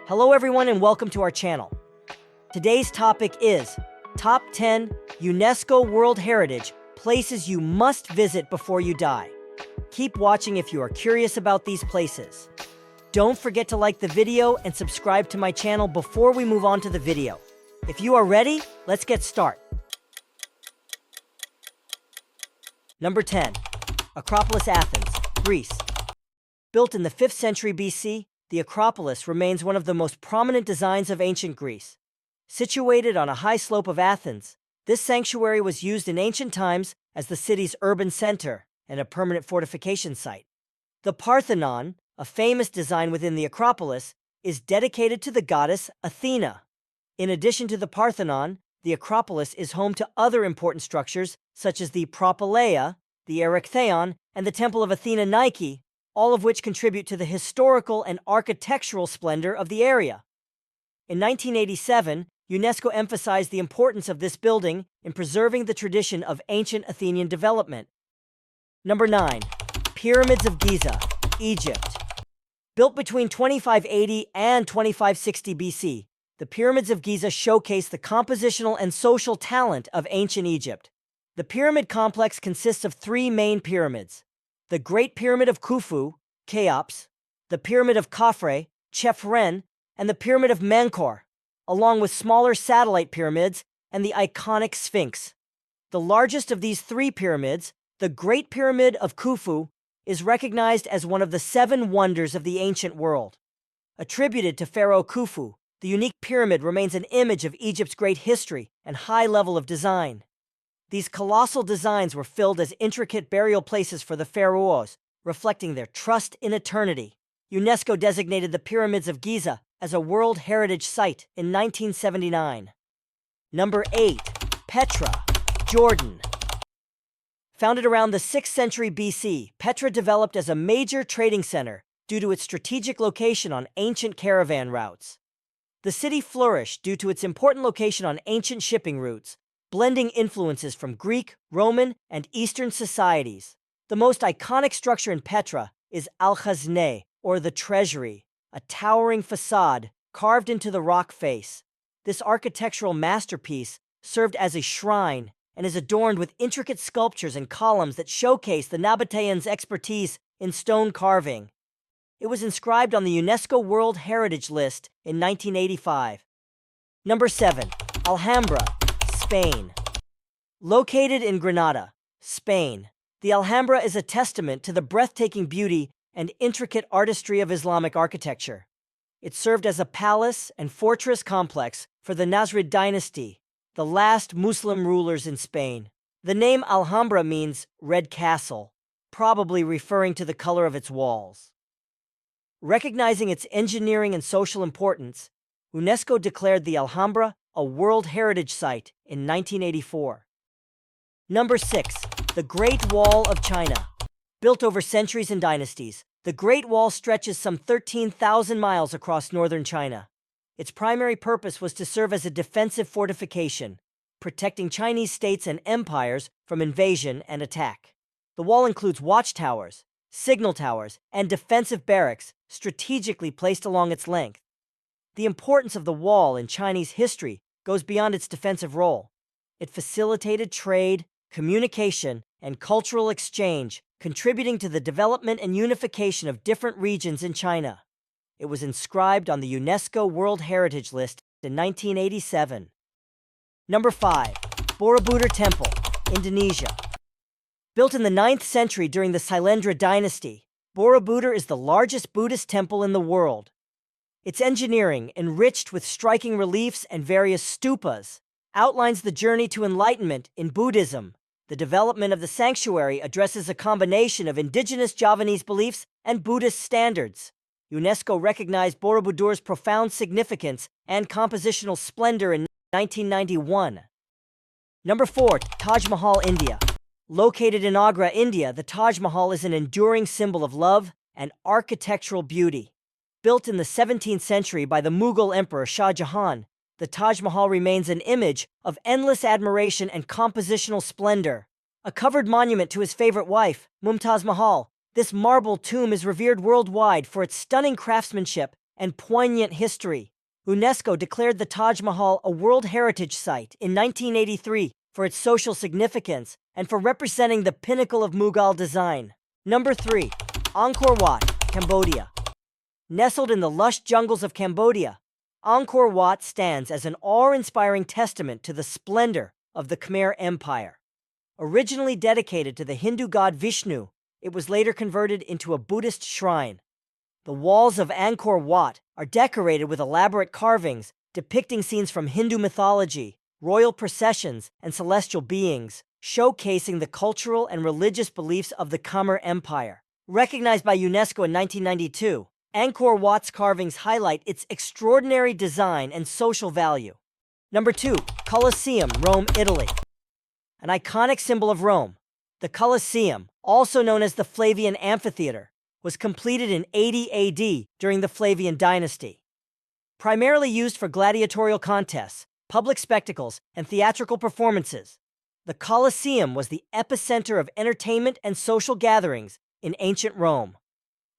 Hello everyone and welcome to our channel. Today's topic is Top 10 UNESCO World Heritage Places You Must Visit Before You Die. Keep watching if you are curious about these places. Don't forget to like the video and subscribe to my channel before we move on to the video. If you are ready, let's get started. Number 10. Acropolis, Athens, Greece. Built in the 5th century BC, the Acropolis remains one of the most prominent designs of ancient Greece. Situated on a high slope of Athens, this sanctuary was used in ancient times as the city's urban center and a permanent fortification site. The Parthenon, a famous design within the Acropolis, is dedicated to the goddess Athena. In addition to the Parthenon, the Acropolis is home to other important structures such as the Propylaea, the Erechtheion, and the Temple of Athena Nike, all of which contribute to the historical and architectural splendor of the area. In 1987, UNESCO emphasized the importance of this building in preserving the tradition of ancient Athenian development. Number 9. Pyramids of Giza, Egypt. Built between 2580 and 2560 BC, the Pyramids of Giza showcase the compositional and social talent of ancient Egypt. The pyramid complex consists of 3 main pyramids: the Great Pyramid of Khufu, Cheops, the Pyramid of Khafre, Chephren, and the Pyramid of Menkaure, along with smaller satellite pyramids and the iconic Sphinx. The largest of these 3 pyramids, the Great Pyramid of Khufu, is recognized as one of the 7 wonders of the ancient world. Attributed to Pharaoh Khufu, the unique pyramid remains an image of Egypt's great history and high level of design. These colossal designs were filled as intricate burial places for the pharaohs, reflecting their trust in eternity. UNESCO designated the Pyramids of Giza as a World Heritage Site in 1979. Number 8. Petra, Jordan. Founded around the 6th century BC, Petra developed as a major trading center due to its strategic location on ancient caravan routes. The city flourished due to its important location on ancient shipping routes, blending influences from Greek, Roman, and Eastern societies. The most iconic structure in Petra is Al-Khazneh, or the Treasury, a towering facade carved into the rock face. This architectural masterpiece served as a shrine and is adorned with intricate sculptures and columns that showcase the Nabateans' expertise in stone carving. It was inscribed on the UNESCO World Heritage List in 1985. Number 7. Alhambra, Spain. Located in Granada, Spain, the Alhambra is a testament to the breathtaking beauty and intricate artistry of Islamic architecture. It served as a palace and fortress complex for the Nasrid dynasty, the last Muslim rulers in Spain. The name Alhambra means red castle, probably referring to the color of its walls. Recognizing its engineering and social importance, UNESCO declared the Alhambra a World Heritage Site in 1984. Number 6. The Great Wall of China. Built over centuries and dynasties, the Great Wall stretches some 13,000 miles across northern China. Its primary purpose was to serve as a defensive fortification, protecting Chinese states and empires from invasion and attack. The wall includes watchtowers, signal towers, and defensive barracks strategically placed along its length. The importance of the wall in Chinese history goes beyond its defensive role. It facilitated trade, communication, and cultural exchange, contributing to the development and unification of different regions in China. It was inscribed on the UNESCO World Heritage List in 1987. Number 5. Borobudur Temple, Indonesia. Built in the 9th century during the Sailendra dynasty, Borobudur is the largest Buddhist temple in the world. Its engineering, enriched with striking reliefs and various stupas, outlines the journey to enlightenment in Buddhism. The development of the sanctuary addresses a combination of indigenous Javanese beliefs and Buddhist standards. UNESCO recognized Borobudur's profound significance and compositional splendor in 1991. Number 4. Taj Mahal, India. Located in Agra, India, the Taj Mahal is an enduring symbol of love and architectural beauty. Built in the 17th century by the Mughal Emperor Shah Jahan, the Taj Mahal remains an image of endless admiration and compositional splendor. A covered monument to his favorite wife, Mumtaz Mahal, this marble tomb is revered worldwide for its stunning craftsmanship and poignant history. UNESCO declared the Taj Mahal a World Heritage Site in 1983 for its social significance and for representing the pinnacle of Mughal design. Number 3. Angkor Wat, Cambodia. Nestled in the lush jungles of Cambodia, Angkor Wat stands as an awe-inspiring testament to the splendor of the Khmer Empire. Originally dedicated to the Hindu god Vishnu, it was later converted into a Buddhist shrine. The walls of Angkor Wat are decorated with elaborate carvings depicting scenes from Hindu mythology, royal processions, and celestial beings, showcasing the cultural and religious beliefs of the Khmer Empire. Recognized by UNESCO in 1992, Angkor Wat's carvings highlight its extraordinary design and social value. Number 2. Coliseum, Rome, Italy. An iconic symbol of Rome, the Coliseum, also known as the Flavian Amphitheater, was completed in 80 AD during the Flavian dynasty. Primarily used for gladiatorial contests, public spectacles, and theatrical performances, the Colosseum was the epicenter of entertainment and social gatherings in ancient Rome.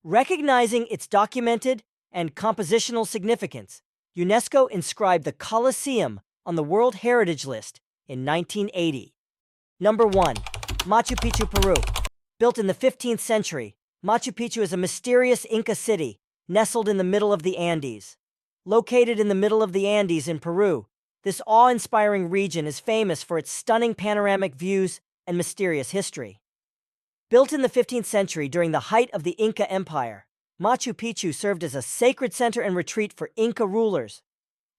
Recognizing its documented and compositional significance, UNESCO inscribed the Colosseum on the World Heritage List in 1980. Number 1. Machu Picchu, Peru. Built in the 15th century, Machu Picchu is a mysterious Inca city nestled in the middle of the Andes. Located in the middle of the Andes in Peru, this awe-inspiring region is famous for its stunning panoramic views and mysterious history. Built in the 15th century during the height of the Inca Empire, Machu Picchu served as a sacred center and retreat for Inca rulers.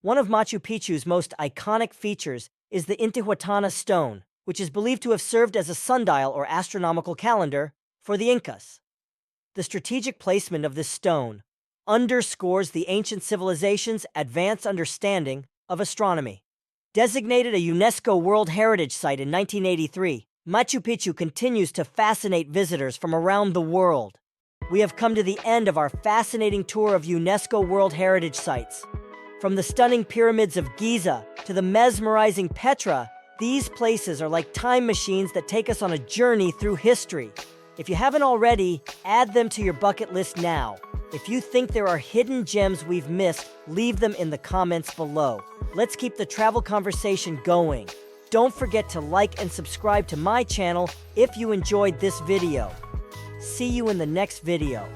One of Machu Picchu's most iconic features is the Intihuatana stone, which is believed to have served as a sundial or astronomical calendar for the Incas. The strategic placement of this stone underscores the ancient civilization's advanced understanding of astronomy. Designated a UNESCO World Heritage Site in 1983, Machu Picchu continues to fascinate visitors from around the world. We have come to the end of our fascinating tour of UNESCO World Heritage Sites. From the stunning pyramids of Giza to the mesmerizing Petra, these places are like time machines that take us on a journey through history. If you haven't already, add them to your bucket list now. If you think there are hidden gems we've missed, leave them in the comments below. Let's keep the travel conversation going. Don't forget to like and subscribe to my channel if you enjoyed this video. See you in the next video.